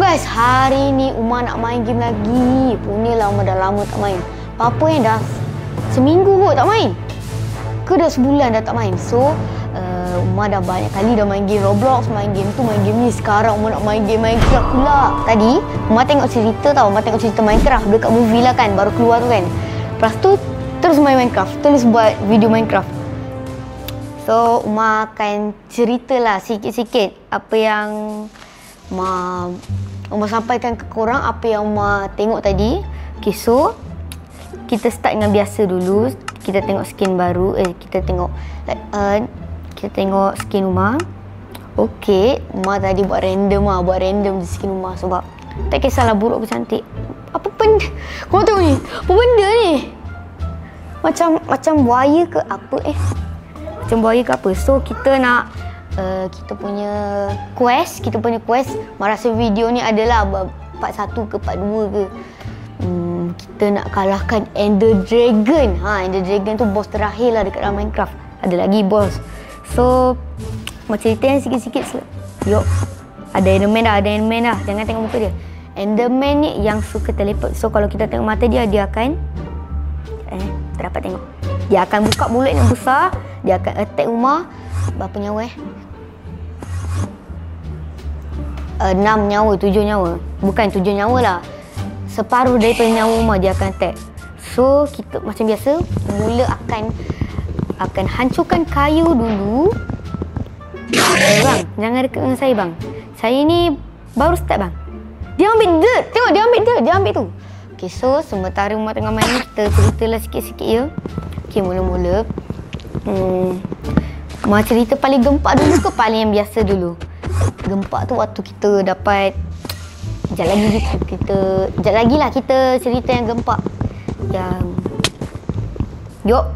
Guys, hari ni Umar nak main game lagi. Punyalah Umar dah lama tak main. Apa yang dah seminggu kot tak main. Ke dah sebulan dah tak main. So, Umar dah banyak kali dah main game Roblox, main game tu, main game ni. Sekarang Umar nak main game Minecraft pula. Tadi, Umar tengok cerita tau. Umar tengok cerita Minecraft dekat movie lah kan. Baru keluar tu kan. Lepas tu, terus main Minecraft. Terus buat video Minecraft. So, Umar akan ceritalah sikit-sikit apa yang Umar sampaikan ke korang, apa yang Umar tengok tadi. Okay, so kita start dengan biasa dulu. Kita tengok skin baru. Kita tengok skin Umar. Okay, Umar tadi buat random buat random di skin Umar sebab tak kisahlah buruk ke cantik. Apa benda? Korang tengok ni. Apa benda ni? Macam buaya ke apa Macam buaya ke apa. So kita nak kita punya quest, merasa video ni adalah part 1 ke part 2 ke. Kita nak kalahkan Ender Dragon. Ender Dragon tu boss terakhir lah dekat dalam Minecraft. Ada lagi boss. So macam cerita yang sikit-sikit. Yuk, ada Enderman dah, jangan tengok muka dia. Enderman ni yang suka teleport. So kalau kita tengok mata dia, dia akan tak dapat tengok. Dia akan buka mulut yang besar. Dia akan attack Umar. Berapa nyawa 6 nyawa, 7 nyawa. Bukan 7 nyawa lah. Separuh daripada nyawa Umar dia akan attack. So kita macam biasa mula akan hancurkan kayu dulu. Bang, jangan dekat dengan saya bang. Saya ni baru start bang. Dia ambil dirt. Tengok dia ambil dirt. Dia ambil tu. Okay, so sementara Umar tengah main ni, kita ceritalah sikit-sikit ya. Okay, mula-mula Umar cerita paling gempak dulu ke paling yang biasa dulu? Gempak tu waktu kita dapat Sekejap lagi lah kita cerita yang gempak. Yuk,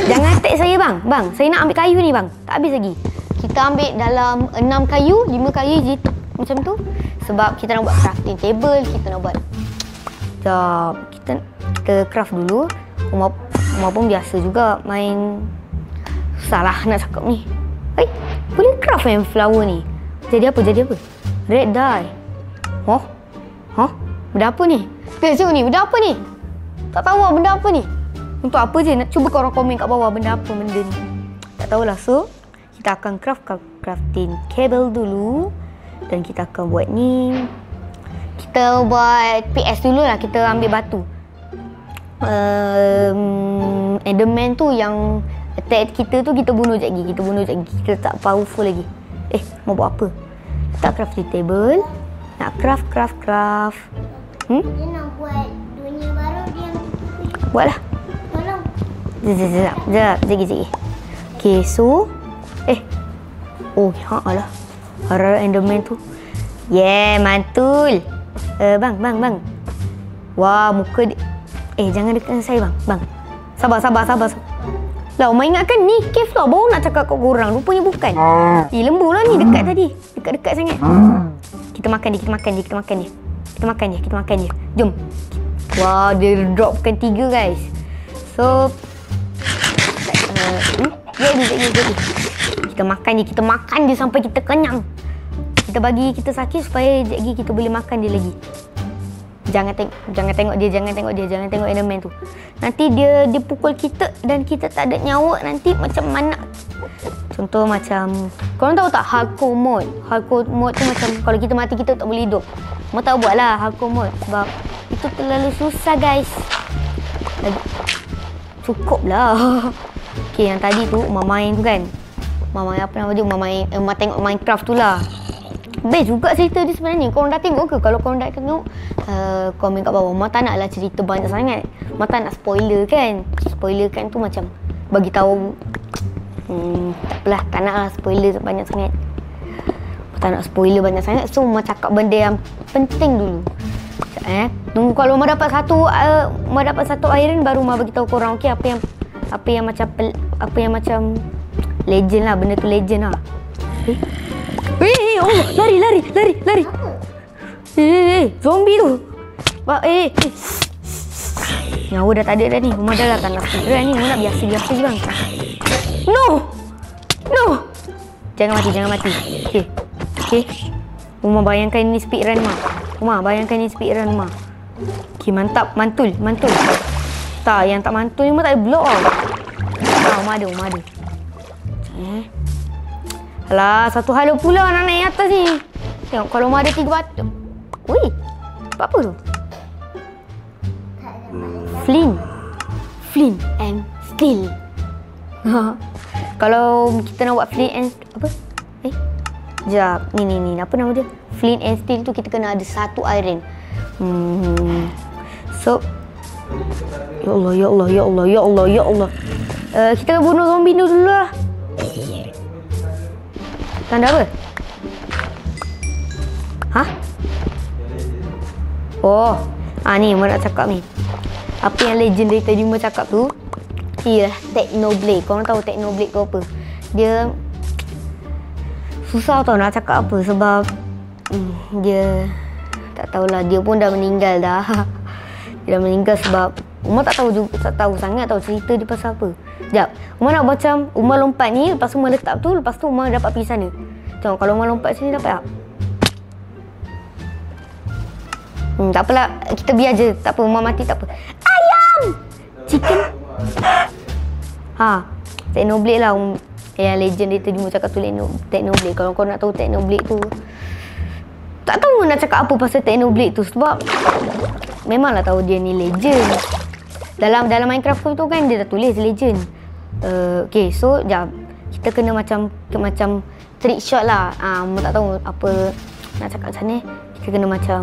jangan attack saya bang. Bang, saya nak ambil kayu ni bang. Tak habis lagi. Kita ambil dalam 6 kayu, 5 kayu je macam tu. Sebab kita nak buat crafting table. Kita nak buat kita craft dulu. Umar pun biasa juga main. Susah lah nak cakap ni. Boleh craft yang flower ni. Jadi apa? Red dye. Benda apa ni? Tengok ni, benda apa ni? Tak tahu lah benda apa ni. Untuk apa je? Nak cuba korang komen kat bawah benda apa benda ni. Tak tahulah. So, kita akan crafting cable dulu. Dan kita akan buat ni. Kita buat PS dulu lah. Kita ambil batu. Enderman tu yang attack kita tu, kita bunuh sekejap lagi. Kita tak powerful lagi. Mau buat apa? Tak crafting table. Nak craft. Dia nak buat dunia baru, dia buatlah. tolong. Sekejap. Okay, so alah. Harap Enderman tu. Mantul. Bang. Wah, muka dia. Jangan dekat dengan saya bang. Sabar. Lah, Umar ingatkan ni cave lah. Baru nak cakap kat korang. Rupanya bukan. Lembu lah ni dekat tadi. Dekat sangat. Kita makan dia. Jom. Wah, dia dropkan 3 guys. So jadi. Kita makan dia sampai kita kenyang. Kita bagi kita sakit supaya lagi kita boleh makan dia lagi. Jangan tengok dia, jangan tengok Enderman tu. Nanti dia pukul kita dan kita tak ada nyawa, nanti macam mana? Contoh macam, korang tahu tak hardcore mode? Hardcore mode tu macam kalau kita mati kita tak boleh hidup. Mau tak buat lah hardcore mode sebab itu terlalu susah guys. Cukup lah. Okay, yang tadi tu Umar main tu kan. Umar main apa nama dia? Umar tengok Minecraft tu lah. Best juga cerita dia sebenarnya. Korang dah tengok ke? Kalau korang dah tengok, komen kat bawah. Umar tak naklah cerita banyak sangat. Umar tak nak spoiler kan. Spoiler kan tu macam bagi tahu. Tak naklah spoiler banyak sangat. So Umar cakap benda yang penting dulu. Tunggu kalau Umar dapat satu iron baru Umar bagi tahu korang. Okey, apa yang macam legend lah, benda tu legend lah. Lari. Zombie tu. Nyawa dah tak ada dah ni. Umar dah tak nak speedrun ni. Umar nak biasa-biasa je bang. No. Jangan mati. Okay. Umar bayangkan ini speedrun mah. Umar, bayangkan ni speedrun Umar. Okay, mantap. Mantul. Tak, yang tak mantul ni Umar tak ada blok tau. Umar ada. Alah, satu hal pula nak naik atas ni. Tengok, kalau Umar ada 3 batu. Ui, apa tu? Flint and steel. Kalau kita nak buat flint and apa? Sekejap. Ni. Apa nama dia? Flint and steel tu kita kena ada 1 iron. So, Ya Allah. Kita bunuh zombie dulu lah. Tanda apa? Hah? Oh. Ni Umar nak cakap ni. Apa yang legend dari tadi Umar cakap tu? Ialah Technoblade. Korang tahu Technoblade tu apa? Dia susah tau nak cakap apa sebab dia tak tahulah, dia pun dah meninggal dah. Dia dah meninggal sebab Umar tak tahu sangat tahu cerita dia pasal apa. Sekejap. Umar nak macam Umar lompat ni, lepas tu Umar letak tu, lepas tu Umar dapat pergi sana. Tengok kalau Umar lompat sini dapat tak? Tak apalah, kita biar je. Tak apa, Umar mati tak apa. Ayam! Chicken. Technoblade lah. Yang legend dia tadi Umar cakap tu Technoblade. Kalau kau nak tahu Technoblade tu, tak tahu nak cakap apa pasal Technoblade tu sebab memanglah tahu dia ni legend. Dalam Minecraft tu kan dia dah tulis legend. Okay, so jap. Kita kena macam trick shot lah. Umar tak tahu apa nak cakap macam ni. Kita kena macam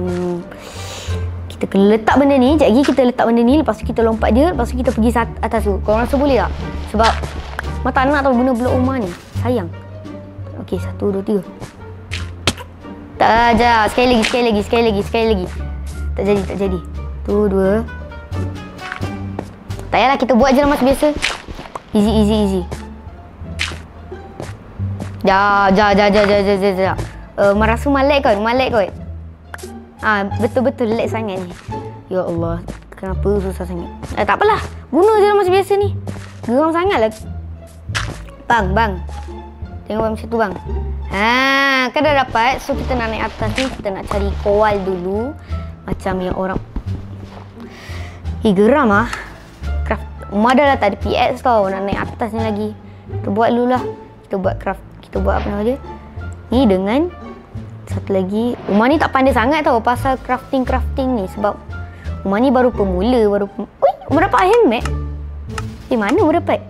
kita kena letak benda ni. Sekejap lagi kita letak benda ni, lepas tu kita lompat dia, lepas tu kita pergi atas tu. Korang rasa boleh tak? Sebab Umar tak nak tahu guna blok rumah ni. Sayang. Okay, 1, 2, 3. Tak, sekejap. Sekali lagi. Tak jadi. 1, 2. Tak payahlah, kita buat je lah macam biasa. Easy. Jap. Merasa malek kot. Betul-betul lag sangat ni. Ya Allah, kenapa susah sangat? Tak apalah, guna je lah macam biasa ni. Geram sangat lah. Bang. Tengok macam tu bang. Kan dah dapat. So kita nak naik atas ni, kita nak cari koal dulu. Macam yang orang geram lah. Umar dah tak ada PX tau. Nak naik atas ni lagi. Kita buat dulu lah. Kita buat apa nama dia ni dengan satu lagi. Umar ni tak pandai sangat tau pasal crafting ni. Sebab Umar ni baru pemula. Umar dapat helmet. Mana Umar dapat?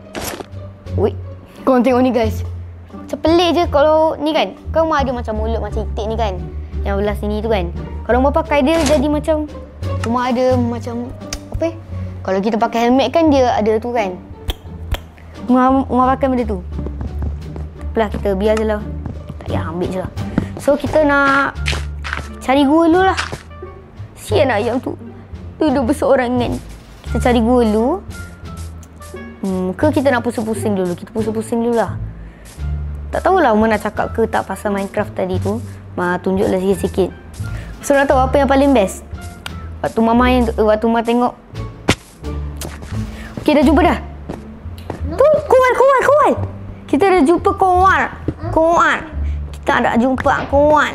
Korang tengok ni guys. Macam pelik je kalau ni kan. Kan Umar ada macam mulut macam itik ni kan, yang belah sini tu kan. Kalau Umar pakai dia jadi macam Umar ada macam apa kalau kita pakai helmet kan dia ada tu kan. Umar pakai benda tu. Apalah, kita biar je lah. Tak payah ambil je lah. So kita nak cari gua dulu lah. Sian ayam tu duduk berseorangan. Kita cari gua dulu. Ke kita nak pusing-pusing dulu? Kita pusing-pusing dulu lah. Tak tahulah Umar nak cakap ke tak pasal Minecraft tadi tu. Tunjuklah sikit-sikit. So nak tahu apa yang paling best? Waktu Umar tengok. Okay, dah jumpa dah. Tu, koal. Kita dah jumpa koal. Kita dah jumpa koal.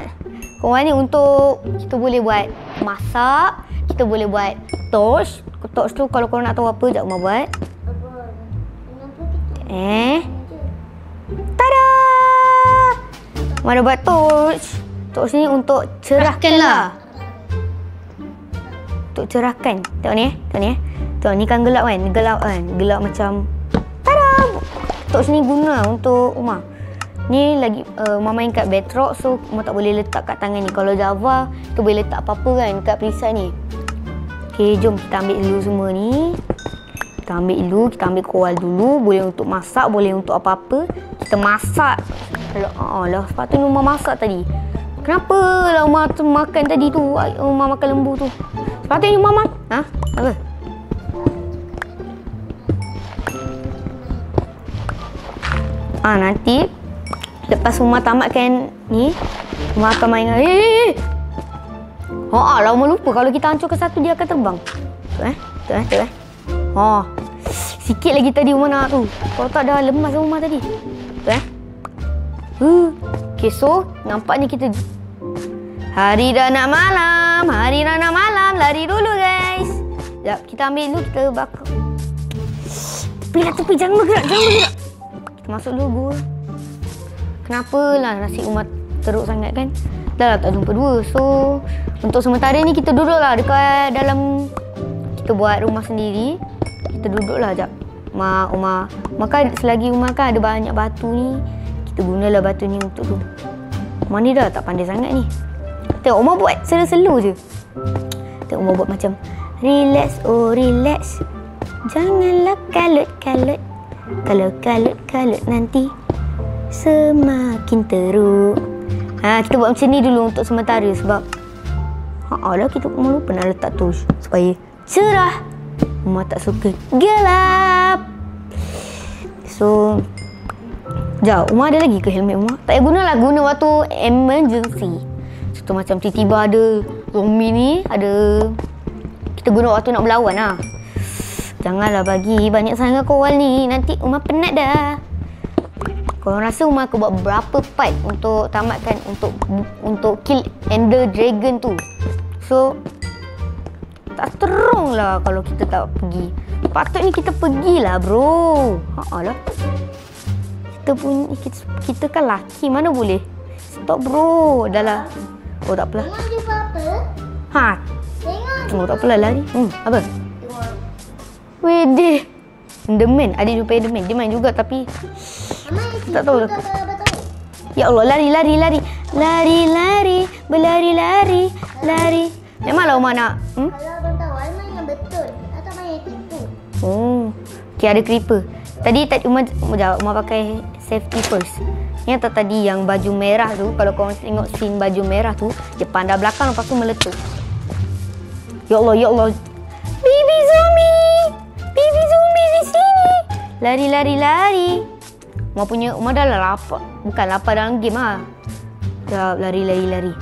Koal ni untuk kita boleh buat masak. Kita boleh buat torch. Torch tu kalau korang nak tahu apa, sekejap Umar buat. Tada! Umar dah buat torch. Torch ni untuk cerahkan lah. Untuk cerahkan. Tengok ni. Tengok ni kan gelap kan. Gelap macam tada! Torch ni guna untuk Umar. Ni lagi Umar main kat Bedrock, so Umar tak boleh letak kat tangan ni. Kalau Java, kita boleh letak apa-apa kan kat perisai ni. Okay, jom kita ambil dulu semua ni. Kita ambil koal dulu. Boleh untuk masak, boleh untuk apa-apa. Kita masak. Lah, sepatutnya Umar masak tadi. Kenapa lah Umar makan tadi tu? Umar makan lembu tu. Sepatutnya Umar makan. Apa? Nanti lepas Umar tamatkan ni, Umar akan main. Lah Umar lupa kalau kita hancurkan satu dia akan terbang. Betul. Sikit lagi tadi Umar nak tu. Kalau tak dah lemas Umar tadi. Okay, so nampaknya kita hari dah nak malam. malam. Hari rana malam. Lari dulu guys. Sekejap, kita ambil dulu. Kita bakar. Tepi. Jangan bergerak. Kita masuk dulu gua. Kenapalah nasi umat teruk sangat kan? Dah lah tak jumpa dua. So, untuk sementara ni kita duduk lah dekat dalam. Kita buat rumah sendiri. Kita duduk lah sekejap. Umar kan selagi Umar kan ada banyak batu ni, kita gunalah batu ni untuk tu. Umar ni dah tak pandai sangat ni. Tengok Umar buat selo-selo je. Tengok Umar buat macam relax, oh relax. Janganlah kalut-kalut. Kalau kalut-kalut nanti semakin teruk. Kita buat macam ni dulu untuk sementara sebab lah kita malu pernah letak tu supaya cerah. Umar tak suka gelap. So, jauh. Umar ada lagi ke helmet Umar? Tak payah guna waktu emergency. Contoh macam tiba-tiba ada zombie ni, ada kita guna waktu nak berlawan lah. Janganlah bagi banyak sangat kawal ni. Nanti Umar penat dah. Korang rasa Umar aku buat berapa part untuk tamatkan untuk kill Ender Dragon tu? So, tak terung lah kalau kita tak pergi. Patutnya kita pergilah bro. Lah. Kita kan laki, mana boleh. Stop bro. Dah lah. Oh tak apalah. Tengok jumpa apa? Tengok. Oh tak apalah lari. Apa? Wedeh. Enderman. Adik jumpa Enderman. Dia main juga tapi tak tahu lah. Ya Allah, lari. Berlari. Memanglah Umar nak. Kalau abang tahu, Alman yang betul. Atau abang yang tipu. Okay, ada creeper. Tadi Umar pakai safety first. Yang tadi yang baju merah tu, kalau korang tengok scene baju merah tu, dia pandang belakang lepas tu meletup. Ya Allah. Baby zombie di sini. Lari. Umar dah lah lapar. Bukan lapar dalam game lah. Dah lari.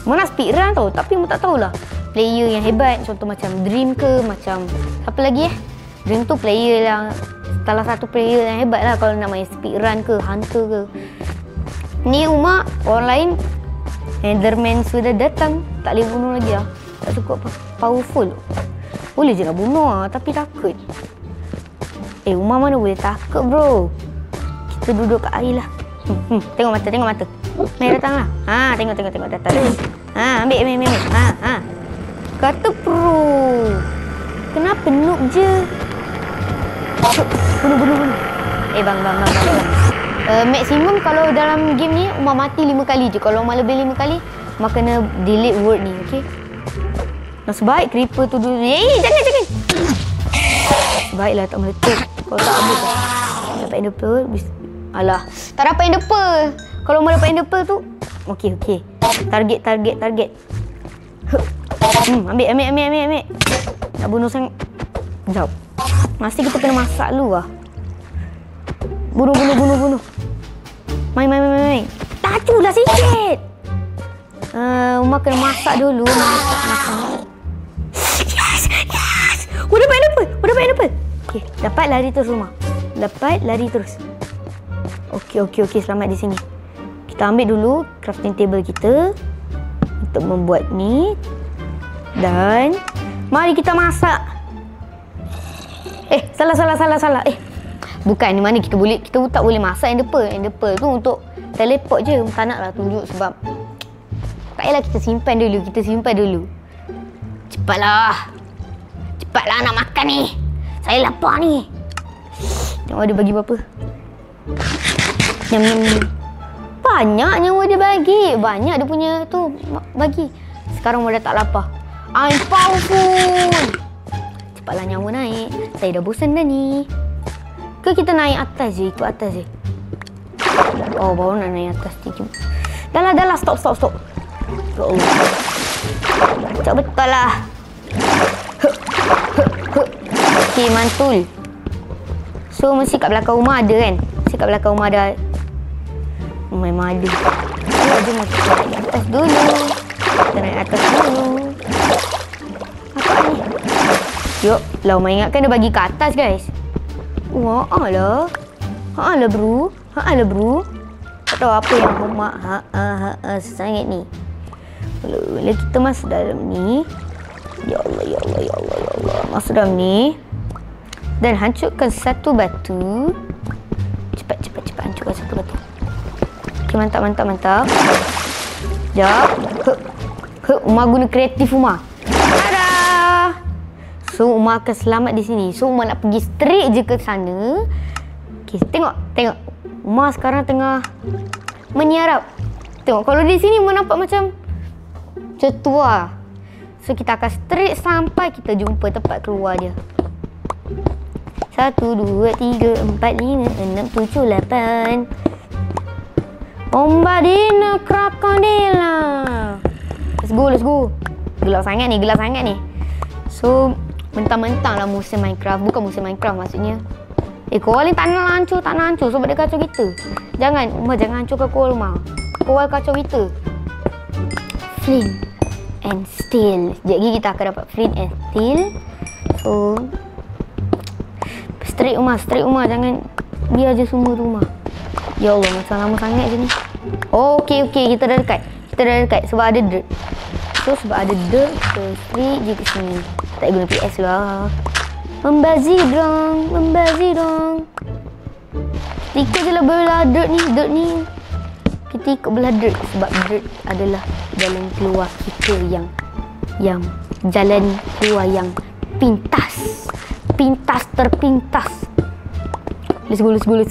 Umar nak speedrun tau, tapi Umar tak tahulah player yang hebat. Contoh macam Dream ke, macam siapa lagi Dream tu player yang salah satu player yang hebat lah kalau nak main speedrun ke, hunter ke. Ni Umar, orang lain Enderman sudah datang, tak boleh bunuh lagi lah. Tak cukup powerful. Boleh je nak bunuh lah, tapi takut. Umar mana boleh takut bro. Kita duduk kat air lah. Tengok mata. Mari datang lah. Tengok datang. Ambil. Kata pro. Kenapa noob je? Bunuh. Bang. Maksimum kalau dalam game ni Umar mati 5 kali je. Kalau Umar lebih 5 kali, Umar kena delete word ni, okey? Sebaik creeper tu dulu. Jangan. Baiklah tak meletup. Kalau tak habis lah. Dapat ender pearl. Alah, tak dapat ender pearl. Kalau Umar dapat ender pearl tu, okey. Target. Ambil. Nak bunuh sangat. Jauh. Mesti kita kena masak dulu lah. Bunuh. Main. Tajulah sikit. Umar kena masak dulu. Masak. Yes. Oh, dapat ender pearl. Okey, dapat lari terus Umar. Okey, selamat di sini. Kita ambil dulu crafting table kita untuk membuat ni. Dan mari kita masak. Salah. Bukan ni mana kita tak boleh masak ender pearl. Ender pearl tu untuk teleport je. Tak naklah tunjuk sebab tak payahlah kita simpan dulu. Cepatlah nak makan ni. Saya lapar ni. Tengok dia bagi berapa. Nyam. Banyak nyawa dia bagi. Banyak dia punya tu bagi. Sekarang dah tak lapar. I'm powerful. Cepatlah nyawa naik. Saya dah bosan dah ni. Ke kita naik atas je. Ikut atas je. Oh, baru nak naik atas. Dah lah. Stop. Ya Allah. Cak betul lah. Okey, mantul. So, mesti kat belakang rumah ada kan? Memang ada. Jom kita naik atas dulu. Apa ni? Yuk, lah Umar ingatkan dia bagi ke atas guys. Haa lah bro. Tak tahu apa yang Umar sangat ni. Lalu kita masuk dalam ni. Ya Allah, ya Allah, ya Allah, ya Allah. Masuk dalam ni. Dan hancurkan satu batu. Cepat hancurkan satu batu. Okay, mantap. Sekejap. Umar guna kreatif Umar. Tada! So Umar akan selamat di sini. So Umar nak pergi straight je ke sana. Okay, tengok. Umar sekarang tengah menyarap. Tengok, kalau di sini Umar nampak macam tu lah. So kita akan straight sampai kita jumpa tempat keluar dia. 1, 2, 3, 4, 5, 6, 7, 8. Bombardino krokodila. Let's go. Gelap sangat ni. So, mentang-mentang lah musim Minecraft. Bukan musim Minecraft maksudnya. Korang ni tak nak hancur sebab dia kacau kita. Jangan hancurkan korang rumah. Korang kacau kita. Flint and steel. Sekejap lagi kita akan dapat flint and steel. So, straight rumah. Jangan biar je semua rumah. Ya Allah, macam lama sangat je ni. Oh, okey. Kita dah dekat. Sebab ada dirt. So, sebab ada dirt, kita straight je ke sini. Tak guna PS lah. Membazir dong. Kita ikut je lah belah dirt ni. Kita ikut belah dirt. Sebab dirt adalah jalan keluar kita yang jalan keluar yang pintas. Terpintas. Let's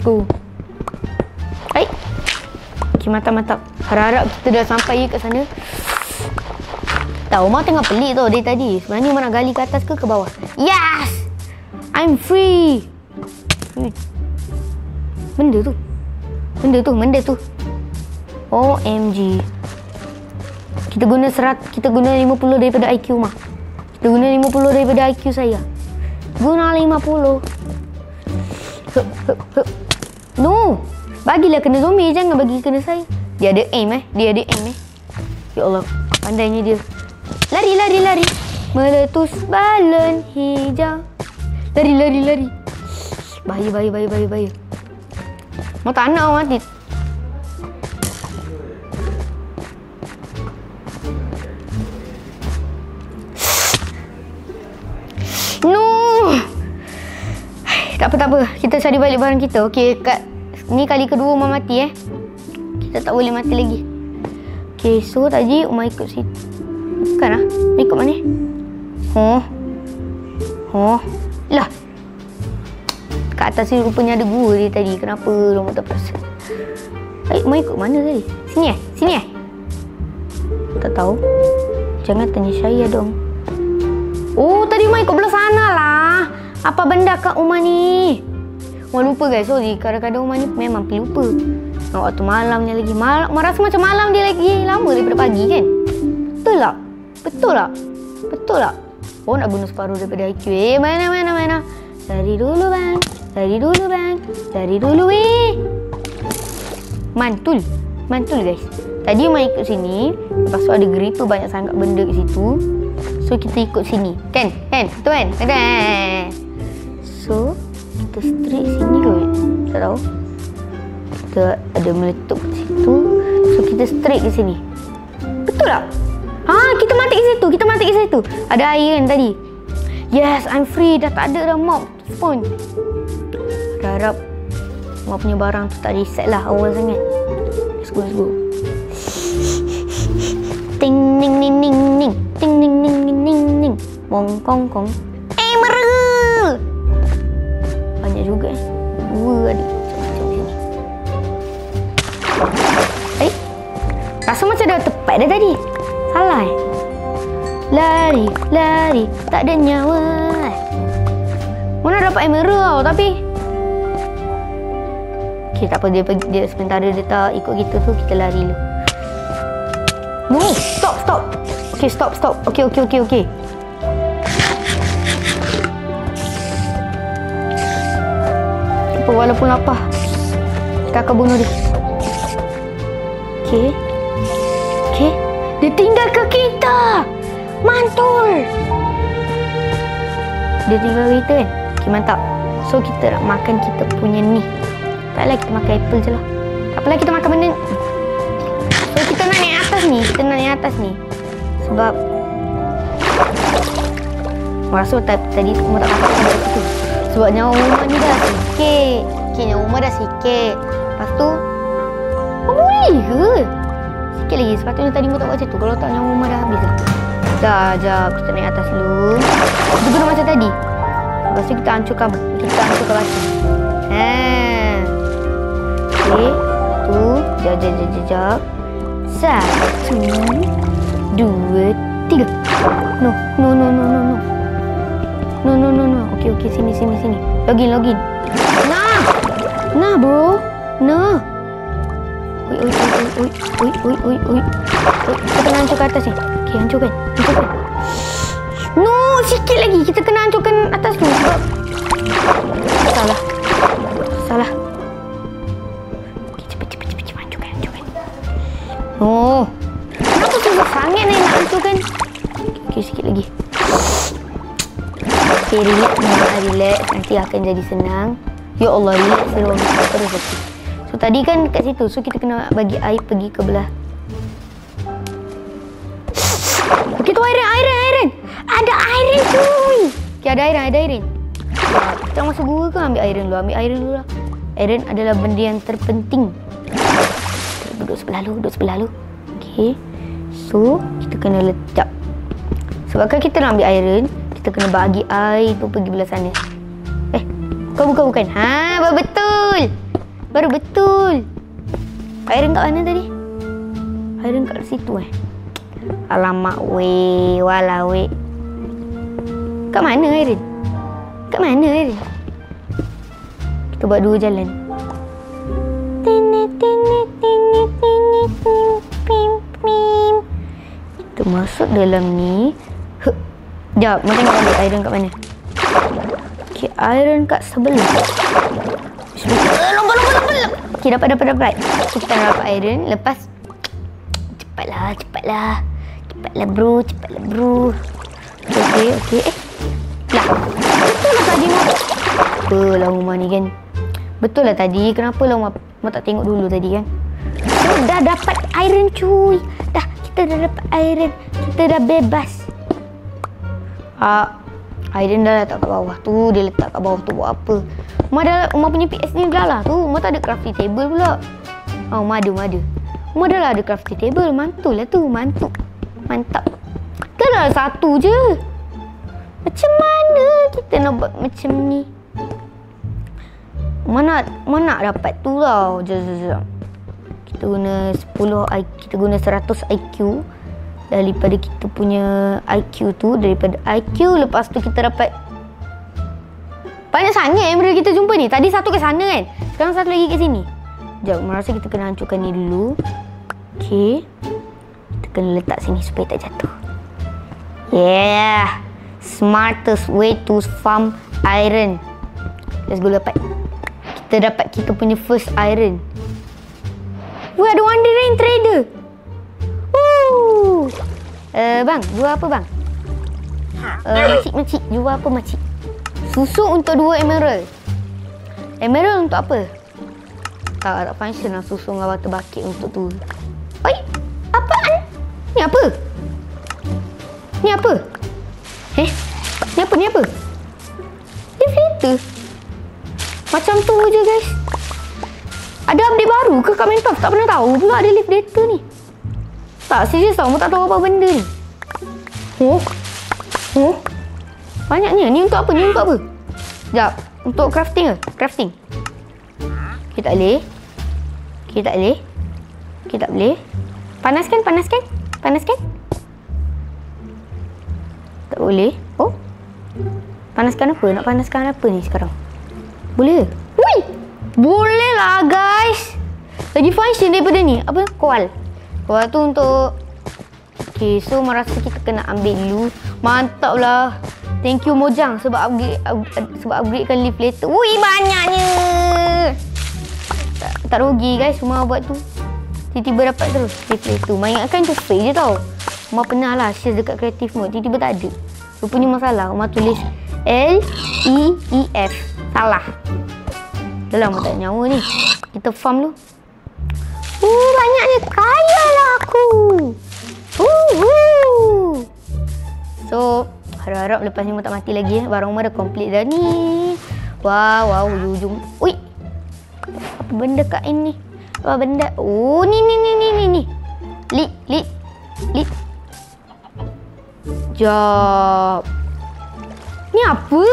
go. Hai. Okay, mantap. Harap kita dah sampai ke sana. Tahu, Umar tengah pelik tau dari tadi. Sebenarnya Umar nak gali ke atas ke bawah. Yes! I'm free. Benda tu. OMG. Kita guna 50 daripada IQ Umar. Kita guna 50 daripada IQ saya. Guna 50. No. Bagilah kena zombie, jangan bagi kena saya. Dia ada aim. Ya Allah, pandainya dia. Lari. Meletus balon hijau. Lari. Bahaya. Mau tak nak mati. No. Tak apa. Kita cari balik barang kita. Okey, ni kali kedua Umar mati Kita tak boleh mati lagi. Okey, so tadi Umar ikut situ. Bukan lah. Ikut mana? Lah. Kat atas ni rupanya ada gua dia tadi. Kenapa Umar tak perasan? Umar ikut mana tadi? Sini tak tahu. Jangan tanya saya dong. Oh, tadi Umar ikut belah sana lah. Apa benda kat Umar ni? Umar lupa guys. Sorry, kadang-kadang Umar ni memang pelupa. Waktu malamnya lagi. Umar rasa macam malam dia lagi lama daripada pagi kan? Betul tak? Oh, nak guna separuh daripada IQ. Mana? Cari dulu bang. Mantul guys. Tadi Umar ikut sini. Lepas tu ada gripper banyak sangat benda kat situ. So kita ikut sini. Kan? Betul kan? So kita straight sini kot. Tak tahu. Kita ada meletup kat situ. So kita straight ke sini. Betul tak? Kita mati ke situ. Ada air kan tadi. Yes, I'm free. Dah tak ada dah mob spawn. Harap mob punya barang tu tak reset lah awal sangat. Let's go. Ting ning ning ning ning. Ting ning ning ning ning ning. Bong kong kong. Emerald. Banyak juga Dua adik. Macam sini. Rasa macam dah tepat dah tadi. Salah Lari. Tak ada nyawa. Mana dapat emerald tau, tapi okay, tak apa. Dia sementara dia tak ikut kita tu, kita lari dulu. No, stop. Okay, stop. Okay. Apa, walaupun lapar, kita akan bunuh dia. Okay. Dia tinggal ke kita. Mantul. Dia tinggal ke kita kan. Okay, mantap. So kita nak makan kita punya ni. Taklah kita makan apple je lah. Tak apalah, kita makan benda. So kita nak naik atas ni. Sebab rasa tadi rumah tak dapat dari situ. Sebab nyawa rumah ni dah sikit. Okay, nyawa rumah dah sikit. Lepas tu boleh ke? Sikit lagi. Sepatutnya tadi rumah tak buat macam tu. Kalau tak nyawa rumah dah habis lah. Dah, jap. Kita naik atas dulu. Kita guna macam tadi. Lepas tu kita hancurkan batu. Okay. Tu. Jap. 1, 2, 3. No. Okay, sini. Login. Nah, bro. Nah. Oi. Kita kena hancurkan atas ni. Okay, hancurkan. No, sikit lagi. Kita kena hancurkan atas tu. Salah. Okay, cepat. Hancurkan. Oh. Kenapa susah sangat ni nak hancurkan? Okay, sikit lagi. Okay, relax. Nanti akan jadi senang. Ya Allah, relax terus. So, tadi kan kat situ. So, kita kena bagi air pergi ke belah. Okay, tu airan. Ada airan, cuy. Okay, ada airan. Kita masuk gua ke ambil airan dulu lah. Airan adalah benda yang terpenting. Duduk sebelah lu. Okay. So, kita kena letak. Sebab kan kita nak ambil airan, kita kena bagi air tu pergi belah sana. Bukan. Baru betul. Airan kat mana tadi? Airan kat situ Alamak weh. Kat mana airan? Kita buat dua jalan. Kita masuk dalam ni. Jap, mau tengok ambil airan kat mana. Okay, airan kat sebelah. Lompat. Okay, dapat. So, kita nak dapat airan. Lepas Cepatlah bro. Okay. Lah. Betul lah tadi apalah rumah ni kan. Betul lah tadi. Kenapa lah Umar tak tengok dulu tadi kan. So, dah dapat airan cuy. Kita dah dapat airan. Kita dah bebas. Airan dah letak kat bawah tu. Dia letak kat bawah tu buat apa? Umar punya PS ni dah lah tu. Umar tak ada crafting table pula. Umar ada. Umar dah lah ada crafting table. Mantul lah tu. Mantap. Dah lah satu je. Macam mana kita nak buat macam ni? Mana dapat tu tau. Jom. Kita guna 10 IQ. Kita guna 100 IQ. Daripada kita punya IQ tu. Daripada IQ. Lepas tu kita dapat banyak sangat benda kita jumpa ni. Tadi satu ke sana kan. Sekarang satu lagi ke sini. Sekejap, merasa kita kena hancurkan ni dulu. Okay. Kita kena letak sini supaya tak jatuh. Yeah. Smartest way to farm iron. Let's go dapat. Kita dapat kita punya first iron. Weh, ada Wonder Rain Trader. Bang, jual apa bang? Makcik. Jual apa makcik? Susu untuk 2 emerald. Emerald untuk apa? Tak function lah susu dengan water bucket untuk tu. Oi, apaan? Ni apa? Ni apa? Ni apa? Deflator. Macam tu je guys. Ada update baru ke kat Minecraft? Tak pernah tahu pula ada lift data ni. Tak, serius tau. Aku tak tahu apa benda ni. Banyaknya. Ni untuk apa? Sekejap. Untuk crafting ke? Crafting. Okay, tak boleh. Panaskan. Tak boleh. Oh. Panaskan apa? Nak panaskan apa ni sekarang? Boleh? Ui! Boleh lah guys. Lagi function daripada ni. Apa? Koal tu untuk. Okay, so merasa kita kena ambil dulu. Mantap lah. Thank you Mojang sebab upgradekan lift later. Ui, banyaknya. Tak rugi guys semua buat tu. Tiba-tiba dapat terus lift later. Mainkan tu fake je tau. Umar pernah lah share dekat creative mode. Tiba-tiba tak ada. Rupanya masalah. Umar tulis LEEF. Salah. Dah lama tak nyawa ni. Kita farm dulu. Banyaknya. Kaya lah aku. So, harap-harap lepas ni rumah tak mati lagi. Barang rumah dah complete dah ni. Wow, hujung. Ui. Apa benda kat ini? Apa benda? Oh, ni. Lit. Jap. Ni apa?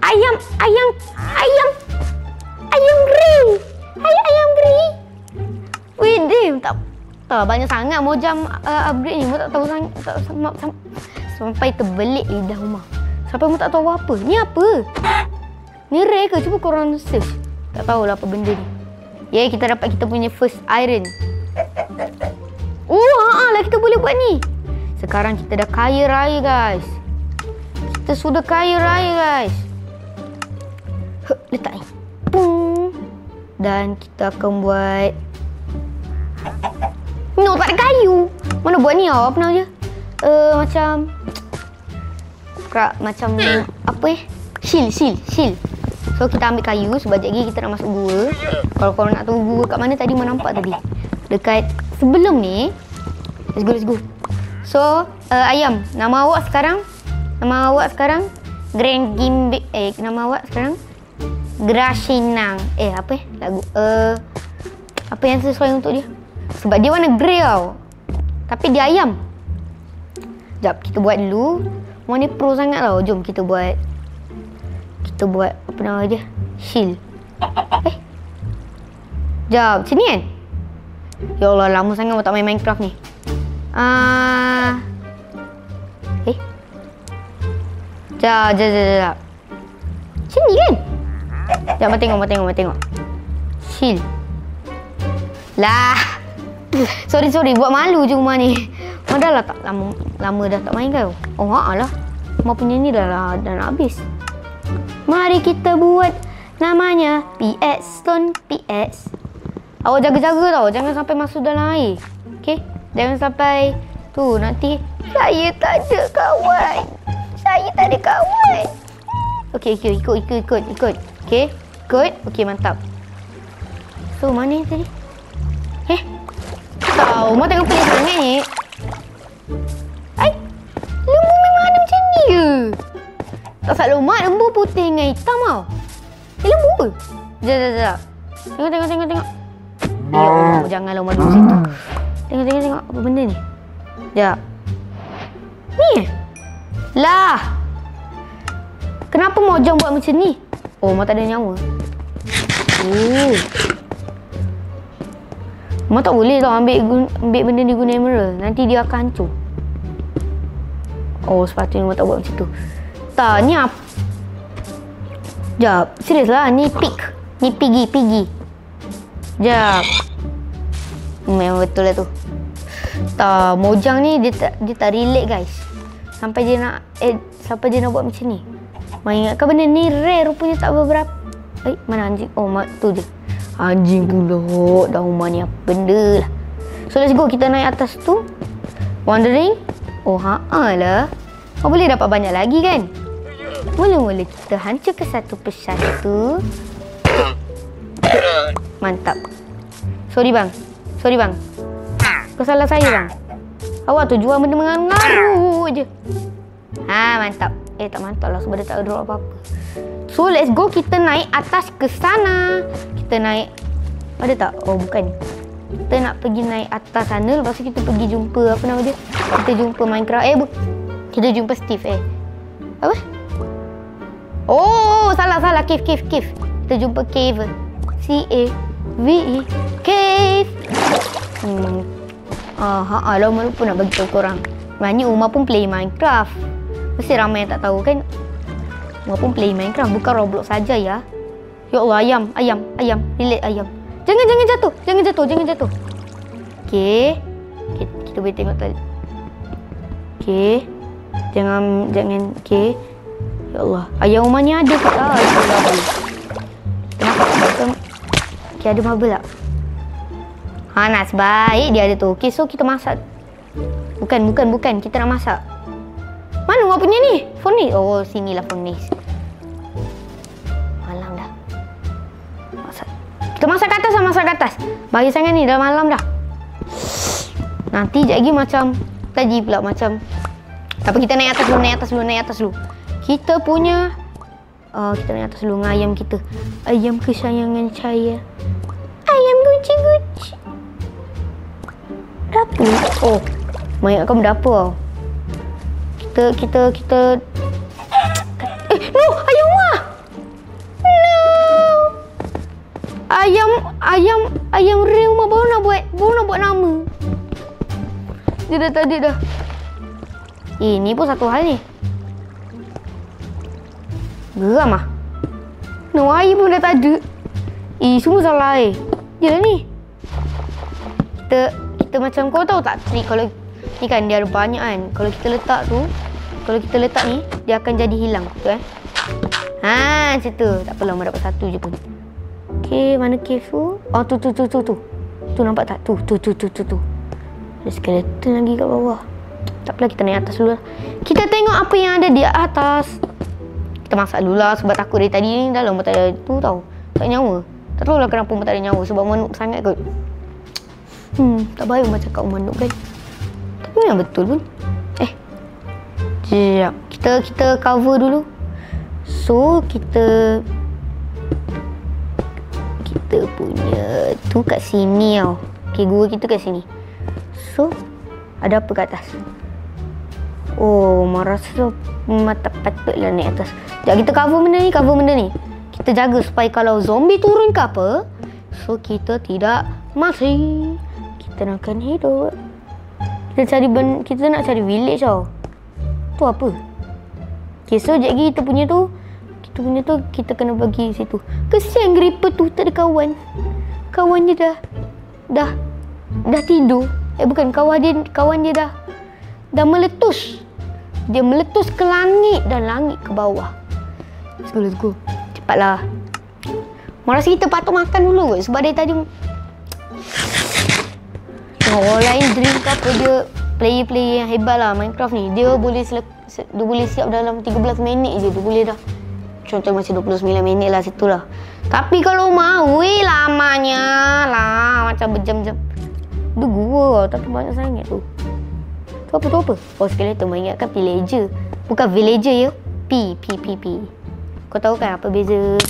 Ayam gri. Ayam gri. Wih, tak banyak sangat Mojang upgrade ni. Mu tak tahu sampai terbelik lidah rumah. Sampai mu tak tahu apa. Ni apa? Ni rare ke? Cuba korang search. Tak tahulah apa benda ni. Ya, kita dapat kita punya first iron. Lah kita boleh buat ni. Sekarang kita dah kaya raya, guys. Kita sudah kaya raya, guys. Letak ni. Pung. Dan kita akan buat... No, tak ada kayu. Mana buat ni tau? Apa nama dia? Macam apa Shield. So kita ambil kayu sebab sekejap lagi kita nak masuk gua. Kalau korang nak tahu gua kat mana tadi, mana nampak tadi? Dekat sebelum ni. Let's go. So, ayam. Nama awak sekarang Grand Gimbe. Nama awak sekarang Grashinang. Apa lagu? Apa yang sesuai untuk dia? Sebab dia warna grey tau. Tapi dia ayam. Sekejap, kita buat dulu. Warna ni pro sangat tau. Jom kita buat apa nama dia? Shield. Sekejap, macam ni kan? Ya Allah, lama sangat aku tak main Minecraft ni. Sekejap. Macam ni kan? Sekejap, mau tengok. Shield. Lah. Sorry, buat malu je rumah ni. Dah lah tak lama dah tak main kau. Lah. Rumah punya ni dah nak habis. Mari kita buat namanya PS Stone PS. Awak jaga-jaga tau, jangan sampai masuk dalam air. Okey? Jangan sampai tu nanti saya tak ada kawan. Okey, ikut. Okey? Ikut. Okey, mantap. So, mana yang tadi? Tahu, mau tengok pelik sangat ni. Lembu memang ada macam ni ke? Tak salah lembu, lembu putih dengan hitam tau. Lembu ke? Sekejap. Tengok. Ya Allah, janganlah rumah duduk situ. Tengok. Apa benda ni? Sekejap. Ni Lah. Kenapa Mojang buat macam ni? Mak tak ada nyawa. Mak tak boleh tau ambil benda ni guna emerald. Nanti dia akan hancur. Sepatutnya Mak tak buat macam tu. Tak, ni apa? Sekejap. Serius lah. Ni pig. Ni piggy. Sekejap. Memang betul lah tu. Tak, Mojang ni dia tak relate guys. Sampai dia nak buat macam ni. Mak ingatkan benda ni rare rupanya tak beberapa. Mana anjing? Mak tu je. Anjing pula. Dah rumah ni apa benda lah. So let's go. Kita naik atas tu. Wandering. Lah. Boleh dapat banyak lagi kan? Mula-mula kita hancurkan satu persatu. Mantap. Sorry bang. Kau salah saya bang. Awak tu jual benda mengaruh je. Mantap. Tak mantap lah sebab dia tak drop apa-apa. So let's go. Kita naik atas ke sana. Kita naik. Ada tak? Bukan. Kita nak pergi naik atas sana. Lepas tu kita pergi jumpa apa nama dia? Kita jumpa Minecraft. Kita jumpa Steve. Apa? Salah. Cave. Kita jumpa cave. C-A-V-E. Cave. Lama lupa nak bagi tahu korang. Sebenarnya Umar pun play Minecraft. Mesti ramai yang tak tahu kan. Umar pun play Minecraft. Bukan Roblox saja ya. Ya Allah, ayam. Relate ayam. Jangan jatuh. Okey. Kita boleh tengok tadi. Okey. Jangan. Okey. Ya Allah. Ayam Umar ni ada ke tak? Kenapa? Okey, ada marble tak? Nasib baik dia ada tu. Okey, so kita masak. Bukan. Kita nak masak. Mana Umar punya ni? Furnace. Sinilah furnace. Malam dah. Masak. Kita masak kat atas. Bahaya sangat ni. Dah malam dah. Nanti sekejap lagi macam tadi pula macam Tapi kita naik atas dulu. Kita punya kita naik atas dulu dengan ayam kita. Ayam kesayangan saya. Ayam guci-guci. Dapur. Oh, mayat kamu dapur. Kita no, ayam rumah. No. Ayam real rumah baru nak buat nama. Dia dah tadi dah. Ini pun satu hal ni. Geram ah. No, air pun dah tak ada. Semua salah air. Dia ni. Kita macam, kau tahu tak trik kalau ni kan dia ada banyak kan. Kalau kita letak ni, dia akan jadi hilang. Betul macam tu. Tak apalah, dapat satu je pun. Okay, mana cave tu? Oh, tu. Tu nampak tak? Tu. Ada skeleton lagi kat bawah. Tak apalah, kita naik atas dulu lah. Kita tengok apa yang ada di atas. Kita masak dulu lah sebab takut dari tadi ni dalam tak ada tu tau. Tak ada nyawa. Tak tahu lah kenapa tak ada nyawa. Sebab manuk sangat kot. Tak baik macam kat manuk kan. Tapi memang betul pun. Sekejap. Kita cover dulu. So, kita punya tu kat sini tau. Okay, gua kita kat sini. So, ada apa kat atas? Oh, rasa memang tak patutlah naik atas. Sekejap, kita cover benda ni. Kita jaga supaya kalau zombie turun ke apa, so kita tidak mati. Kita nak akan hidup. Kita nak cari village tau. Tu apa? Okay, so sekejap lagi kita kena bagi situ. Kesian Gripper tu tak ada kawan. Kawan dia dah tidur. Bukan, kawan dia dah meletus. Dia meletus ke langit dan langit ke bawah. Let's go. Cepatlah. Rasa kita patut makan dulu kot. Sebab dari tadi orang lain dream ke apa, dia player yang hebat lah Minecraft ni. Dia boleh siap dalam 13 minit je. Dia boleh dah. Contoh masih 29 minit lah situ lah. Tapi kalau mau, lamanya lah. Macam berjam-jam. Dia gua tapi banyak sangat tu. Tu apa? Oh, skeleton mengingatkan villager. Bukan villager ya. P. Kau tahu kan apa beza?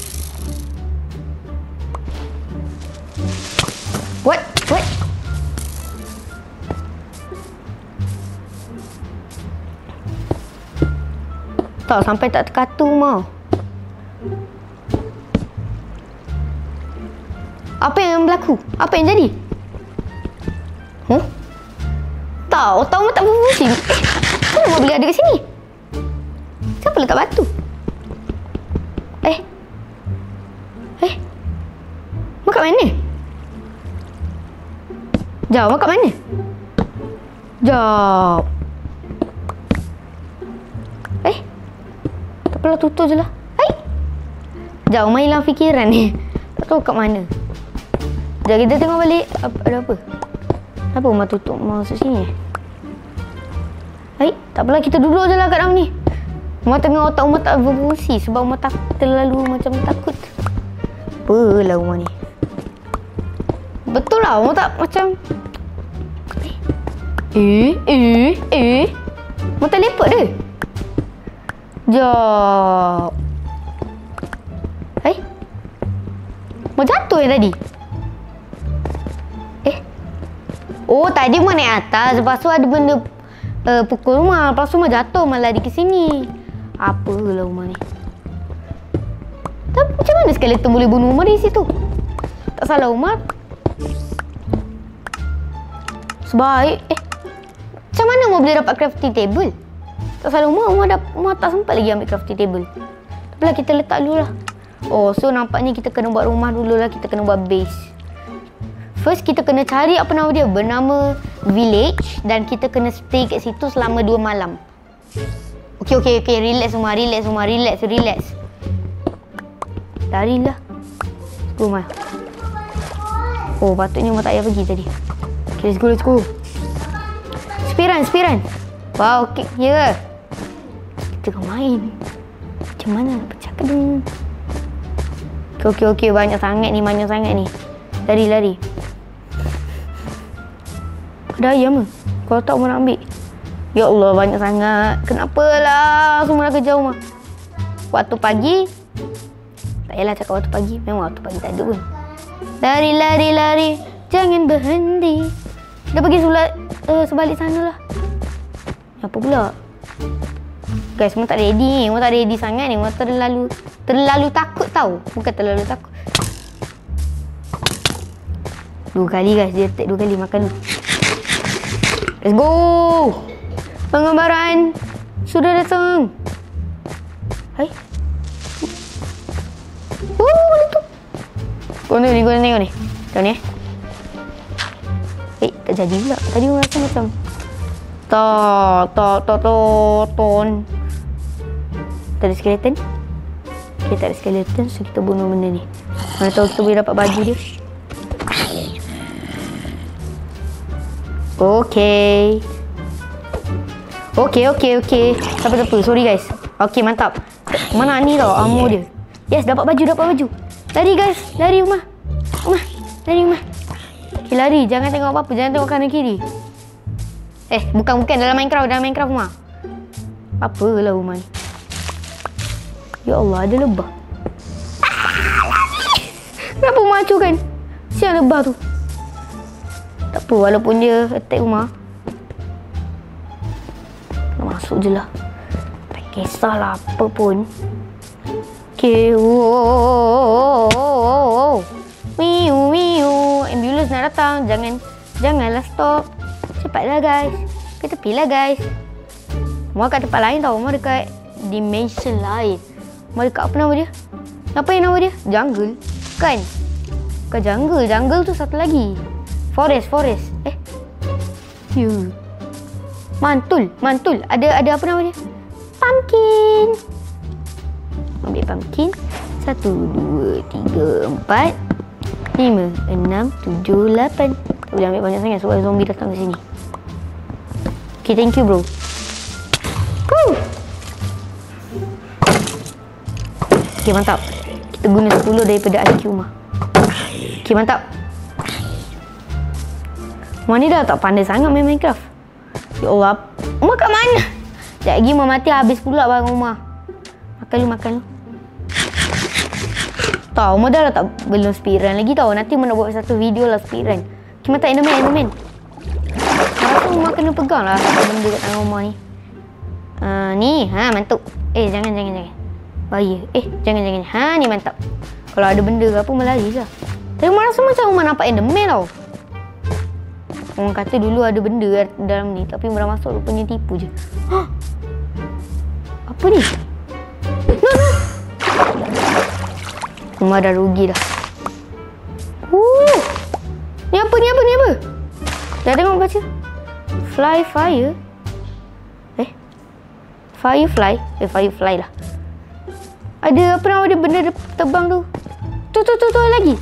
What? Tak sampai tak terkatu mau. Apa yang berlaku? Apa yang jadi? Tahu tak berfungsi. Kenapa boleh ada kat sini? Siapa letak batu? Mak kat mana? Jauh, mak kat mana? Jauh. Tak apalah, tutup je lah. Jauh, main hilang fikiran ni. Tak tahu kat mana. Sekejap, kita tengok balik. Ada apa? Kenapa Umar tutup masuk sini? Tak apalah, kita duduk je lah kat dalam ni. Umar tengah otak Umar tak berfungsi sebab Umar terlalu macam takut. Apalah Umar ni. Betul lah, Umar tak macam Umar tak lepot dia. Jom. Umar jatuh yang tadi. Oh, tadi Umar naik atas. Lepas tu ada benda pukul Umar. Lepas tu Umar jatuh, Umar lari ke sini. Apalah Umar ni. Tapi macam mana skeleton boleh bunuh Umar di situ? Tak salah Umar. Sebaik. Macam mana Umar boleh dapat crafting table? Tak salah Umar tak sempat lagi ambil crafting table. Tak apalah, kita letak dulu lah. Oh, so nampaknya kita kena buat rumah dulu lah. Kita kena buat base. First, kita kena cari apa nama dia, bernama village, dan kita kena stay kat situ selama 2 malam. Okay. Relax semua. Larilah. Go, Mal. Oh, patutnya Mak tak payah pergi tadi. Okay, let's go. Spiran. Wow, okay. Ya. Kita tengah main. Macam mana nak pecahkan dia? Okay. Banyak sangat ni. Lari. Ada ayam ke? Kalau tak Umar nak ambil. Ya Allah, banyak sangat. Kenapalah semua dah kerja rumah. Waktu pagi, tak payahlah cakap waktu pagi. Memang waktu pagi tak ada pun. Lari, lari, lari, jangan berhenti. Kita pergi sebalik sana lah. Apa pula? Guys, semua tak ready ni. Semua tak ready sangat ni. Semua terlalu takut tau. Bukan terlalu takut. 2 kali guys. Dia attack 2 kali. Makan dulu. Let's go. Penggambaran sudah datang. Hai. Mana tu? Kau tengok ni. Tengok ni. Tak jadi pula. Tadi orang rasa macam ton. Tak ada skeleton. Okay, tak ada skeleton. So kita bunuh benda ni. Mana tahu kita boleh dapat baju dia. Okay. Siapa. Sorry guys. Okay, mantap. Mana ni tau ammo dia. Yes, dapat baju. Lari guys. Lari rumah. Lari rumah. Okay, lari. Jangan tengok apa-apa. Jangan tengok kanan kiri. Bukan. Dalam Minecraft rumah. Apalah rumah ni. Ya Allah, ada lebah. Kenapa macu kan? Sial lebah tu. Tak apa, walaupun dia attack rumah. Nak masuk je lah. Tak kisahlah apa pun. Okay. Ambulance nak datang. Janganlah stop. Cepatlah guys. Ke tepi lah guys. Rumah kat tempat lain tau. Rumah dekat dimension lain. Rumah dekat apa nama dia? Apa yang nama dia? Jungle. Kan? Bukan jungle. Jungle tu satu lagi. Forest. Mantul. Ada apa nama dia? Pumpkin. Ambil pumpkin. 1, 2, 3, 4, 5, 6, 7, 8. Tak boleh ambil banyak sangat sebab zombie datang ke sini. Okay, thank you bro. Okay, mantap. Kita guna 10 daripada IQ rumah. Okay, mantap. Rumah ni dah tak pandai sangat main Minecraft. Ya Allah. Rumah kat mana? Sekejap lagi rumah mati habis pula barang rumah. Makan lu. Tahu, rumah dah tak belum speedrun lagi tau. Nanti nak buat satu video lah speedrun. Cuma tak Enderman. Rasa rumah kena pegang lah benda kat tangan rumah ni. Ni, mantap. Jangan. Bahaya. Jangan. Ni mantap. Kalau ada benda ke apa, melari lah. Tapi rasa macam rumah nampak Enderman tau. Orang kata dulu ada benda dalam ni. Tapi murah masuk rupanya tipu je. Apa ni? No. Rumah dah rugi dah. Ni apa? Dah tengok baca. Fire. Firefly lah. Ada apa nama dia, benda terbang tu. Tu lagi.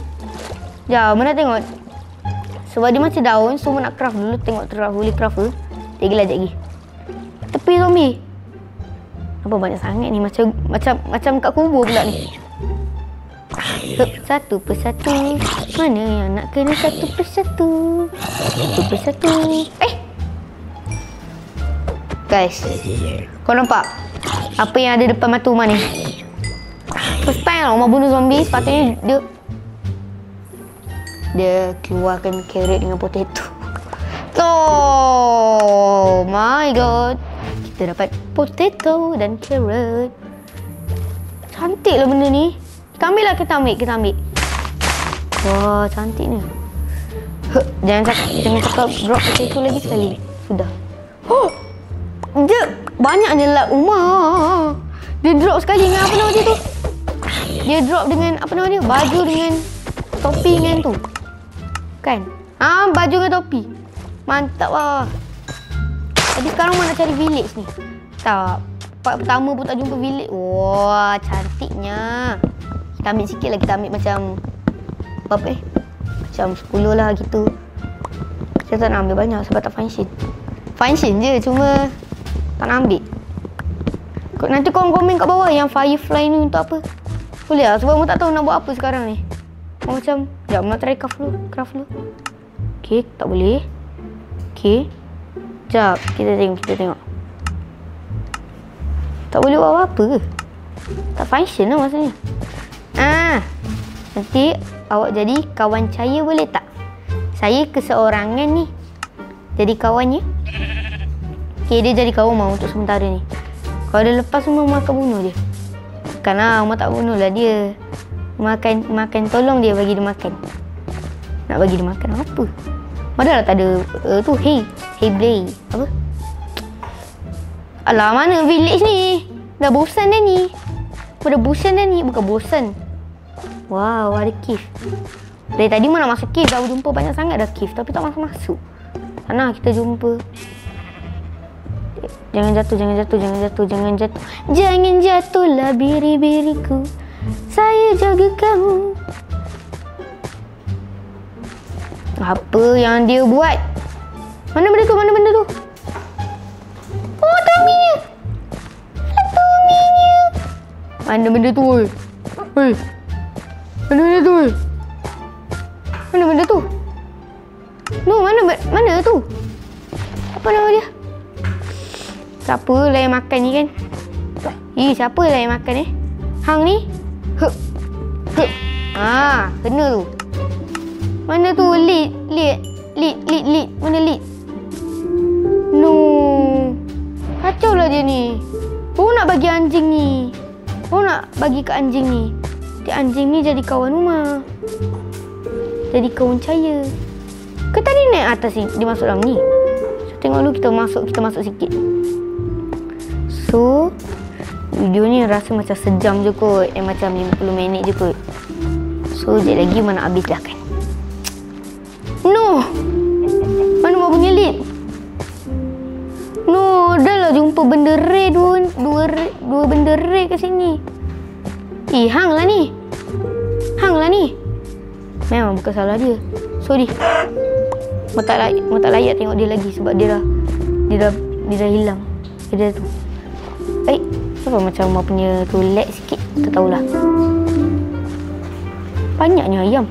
Jom, mana tengok. Sebab dia macam daun, semua nak craft dulu. Tengok boleh craft ke. Sekejap lagi. Tepi zombie. Apa banyak sangat ni, macam kat kubur pula ni. Satu persatu. Mana yang nak kena satu persatu? Guys, kau nampak apa yang ada depan mata rumah ni? First time lah rumah bunuh zombie. Sepatutnya dia keluarkan carrot dengan potato. Oh my god, kita dapat potato dan carrot. Cantik lah benda ni. Kita ambil. Wah, cantik ni. Jangan cakap drop potato lagi sekali. Sudah. Dia banyaknya lah rumah. Dia drop sekali dengan apa nama dia tu? Dia drop dengan apa nama dia? Baju dengan topi dengan tu. Kan? Baju dengan topi. Mantap lah. Tapi sekarang mana nak cari village ni? Tak. Part pertama pun tak jumpa village. Wah, cantiknya. Kita ambil sikit lah. Kita ambil macam berapa macam 10 lah gitu. Kita tak nak ambil banyak sebab tak function. Function je, cuma tak nak ambil. Nanti korang komen kat bawah yang firefly ni untuk apa. Boleh lah, sebab aku tak tahu nak buat apa sekarang ni. Macam, sekejap nak try craft dulu. Okay, tak boleh. Okay. Sekejap, kita tengok. Tak boleh buat apa-apa ke? Tak function lah maksudnya. Nanti awak jadi kawan saya boleh tak? Saya keseorangan ni. Jadi kawannya. Okay, dia jadi kawan Umar untuk sementara ni. Kalau dia lepas semua, Umar akan bunuh dia. Bukanlah, Umar tak bunuh lah dia. Makan, tolong dia bagi dia makan. Nak bagi dia makan apa? Padahal tak ada tu, hey Blay. Apa? Alah, mana village ni? Dah bosan dah ni. Bukan bosan. Wow, ada cave. Dari tadi mana masuk cave, dah jumpa banyak sangat dah cave, tapi tak masuk. Sana kita jumpa. Jangan jatuhlah biri-biriku. Saya jaga kamu. Apa yang dia buat? Mana benda tu? Oh, Tominya. Mana benda tu? Hei. Mana benda tu? No, mana tu? Apa nama dia? Siapa lah yang makan ni kan? Siapa lah yang makan Hang ni? Kena tu. Mana tu? Lead. Mana lead? No. Kacau lah dia ni. Nak bagi anjing ni. Nak bagi ke anjing ni. Anjing ni jadi kawan Umar. Jadi kawan saya. Ke tadi naik atas ni, dia masuk dalam ni. So, tengok dulu kita masuk sikit. So, video ni rasa macam sejam je kot. Macam 50 minit je kot. So, sekejap lagi mana habis dah kan. No! Mana Umar punya lead? No, dah lah jumpa benda rare dua benda rare kat sini. Hang lah ni. Memang bukan salah dia. Sorry. Mau tak layak tengok dia lagi sebab dia dah hilang. Dia tu. Siapa macam Umar punya tu lag sikit. Tak tahulah. Banyaknya ayam.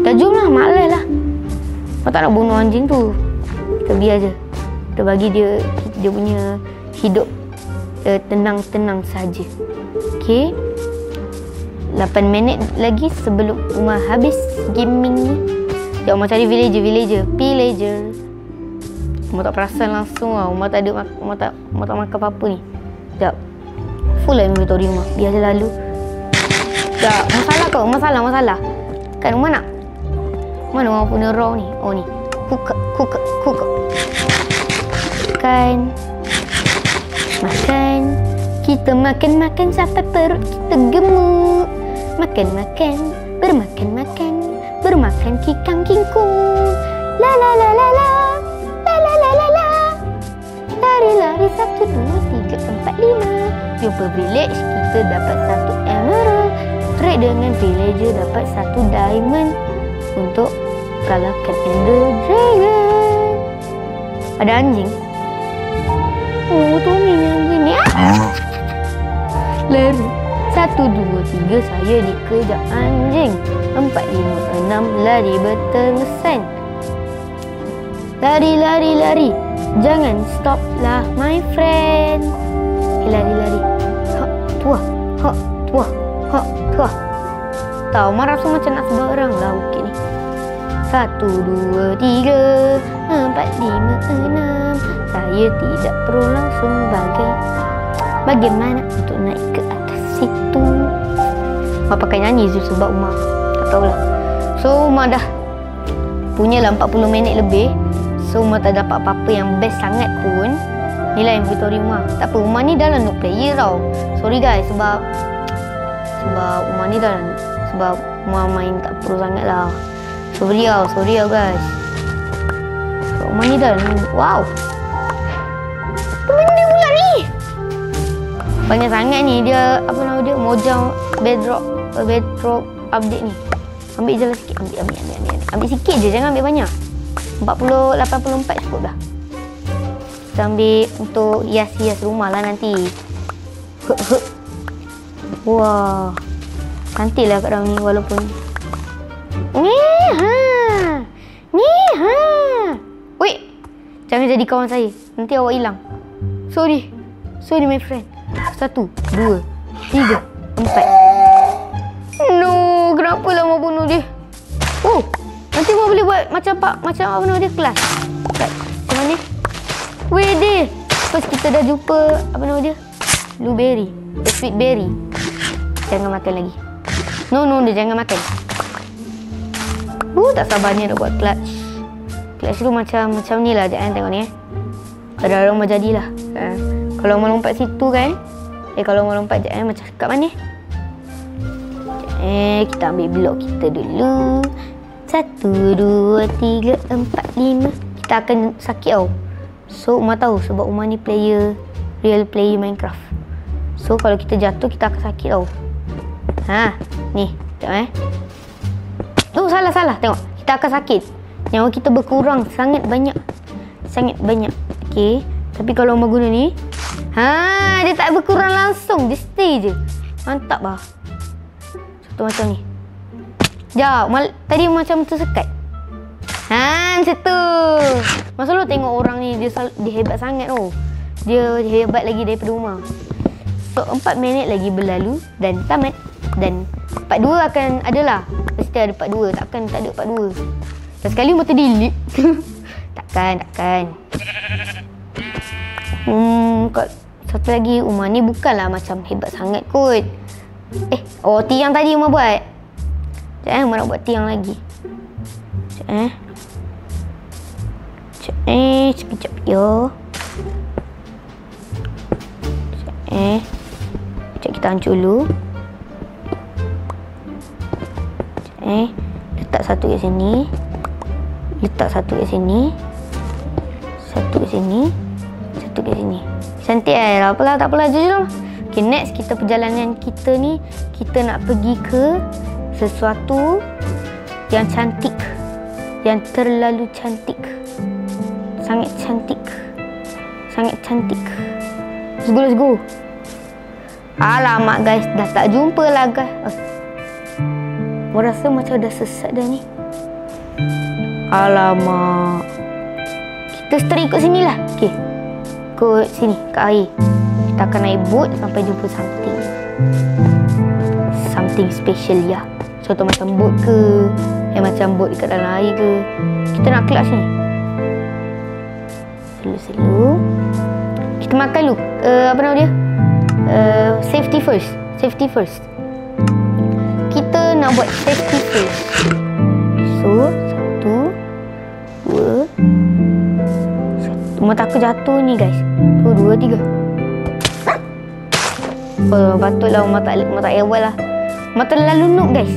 Dah jom lah, malas lah. Mau tak nak bunuh anjing tu. Kita biar je. Kita bagi dia punya hidup tenang-tenang saja. Okay. 8 minit lagi sebelum Umar habis gaming ni. Sekejap Umar cari villager. Umar tak perasan langsung lah. Umar tak makan apa-apa ni. Sekejap. Full lah inventory Umar. Biar je lalu. Sekejap. Masalah. Kan Umar nak? Mana Umar punya raw ni? Oh ni. Cook. Makan. Kita makan sampai perut kita gemuk. Makan. Bermakan kikang kingkung. La. Lari 1, 2, 3, 4, 5. Jumpa village, kita dapat 1 emerald. Trade dengan villager dapat 1 diamond untuk kalahkan Ender Dragon. Ada anjing. Oh, Tommy yang gini. Lari 1, 2, 3, saya dikejar anjing. 4, 5, 6, lari berterusan. Lari. Jangan stop lah, my friend. Okay, lari. Tuah. Tahu marah semua macam nak sebarang lah ukit ni. 1, 2, 3, 4, 5, 6. Saya tidak perlu langsung bagaimana untuk naik ke atas situ. Umar pakai nyanyi sebab Umar tak tahulah. So Umar dah punya lah 40 minit lebih. So Umar tak dapat apa-apa yang best sangat pun. Inilah inventory Umar. Tak apa, Umar ni dah lah noob player tau. Sorry guys sebab Umar ni dah sebab Umar main tak pro sangat lah. Sorry lah guys. So, Umar ni dah wow. Apa benda pula ni? Banyak sangat ni dia, apa nama dia, Mojang Bedrock update ni. Ambil je lah sikit. Ambil sikit je, jangan ambil banyak. 84 cukup dah. Kita ambil untuk hias-hias rumah lah nanti. Wah, cantik lah kat dalam ni walaupun Wait, Jangan jadi kawan saya. Nanti awak hilang. Sorry my friend. 1, 2, 3, 4. No, kenapa lah mau bunuh dia? Oh, nanti mau boleh buat macam apa nama dia, kelas. Macam mana? Wede. First kita dah jumpa apa nama dia? Blueberry, sweet berry. Jangan makan lagi. No, dia jangan makan. Tak sabarnya nak buat clutch. Clutch tu macam ni lah. Jangan tengok ni. Kadang-kadang mau jadilah. Kalau mau lompat situ kan. Kalau mau lompat macam kat mana? Kita ambil blok kita dulu. 1, 2, 3, 4, 5. Kita akan sakit tau. So Umar tahu sebab Umar ni real player Minecraft. So kalau kita jatuh kita akan sakit tau. Ni tengok Oh salah. Tengok, kita akan sakit. Nyawa kita berkurang sangat banyak. Okay. Tapi kalau Umar guna ni, dia tak berkurang langsung. Dia stay je. Mantap lah. Satu macam ni. Sekejap, tadi macam tersekat. Macam tu. Masa lu tengok orang ni, dia hebat sangat tau. Dia hebat lagi daripada Umar. So 4 minit lagi berlalu dan tamat. Dan part 2 akan adalah. Mesti ada part 2. Takkan tak ada part 2. Dan sekali Umar terdelete. Takkan. Satu lagi, Umar ni bukanlah macam hebat sangat kot. Tiang tadi Umar buat. Umar nak buat tiang lagi. Sekejap yo. Sekejap kita hancur dulu. Letak satu kat sini. Satu kat sini. Cantik tak apalah jujur. Okay, next kita perjalanan kita ni, kita nak pergi ke sesuatu yang cantik. Yang terlalu cantik. Sangat cantik. Let's go. Alamak guys, dah tak jumpa lah guys. Gua rasa macam dah sesat dah ni. Alamak. Kita start ikut sini lah. Okay. Ikut sini, ke air. Kita akan naik boat sampai jumpa something special ya. Contoh macam boat ke, macam boat dekat dalam air ke. Kita nak kelas ni. Slow. Kita makan dulu. Apa nama dia? Safety first. Kita nak buat safety first. So, 1, 2. Umar takut jatuh ni guys. 1, 2, 3. Patutlah Umar tak awal lah. Umar terlalu noob guys.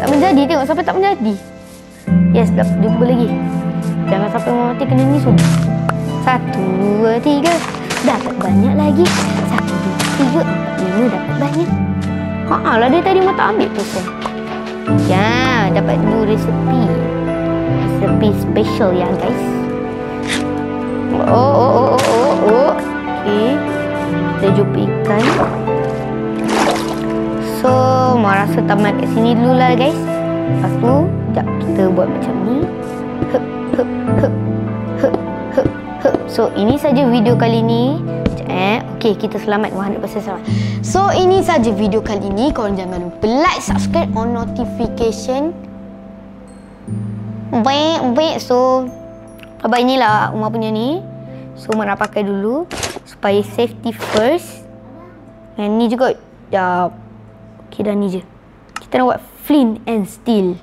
Tak menjadi, tengok sampai tak menjadi. Yes, dah jumpa lagi. Jangan sampai Umar mati kena ni sudah. 1, 2, 3. Dapat banyak lagi. 1, 2, 3, 4, 5. Dapat banyak. Lah dia tadi Umar tak ambil persen. Ya, dapat new resepi special ya guys. Okay. Kita jumpa ikan. So, Umar rasa tamat kat sini dulu lah guys. Lepas tu, sekejap kita buat macam ni. So, ini saja video kali ni. Okay, kita selamat 100% selamat. So, ini saja video kali ni. Korang jangan lupa like, subscribe, on notification. Baik. So, abang inilah Umar punya ni. So, Umar nak pakai dulu supaya safety first. Yang ni juga. Okay, dah ni je. Kita nak buat flint and steel.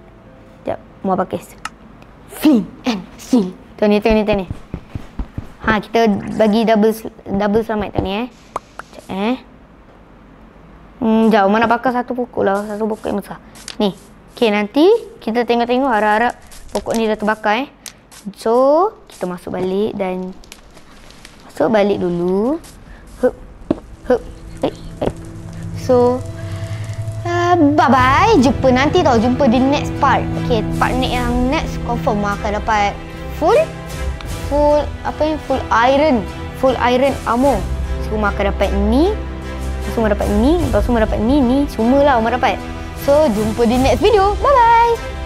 Sekejap, Umar pakai flint and steel. Tengok ni. Kita bagi double selamat tadi Sekejap, Umar nak pakai satu pokok lah. Satu pokok yang besar. Ni. Okay, nanti kita tengok-tengok harap-harap pokok ni dah terbakar So, kita masuk balik dan masuk balik dulu. So, bye-bye. Jumpa nanti tau. Jumpa di next part. Okay, part yang next confirm akan dapat full iron armor. So, Umar akan dapat ni. Lepas Umar dapat ni. Lepas Umar dapat ni. Semua lah Umar dapat. So, jumpa di next video. Bye-bye.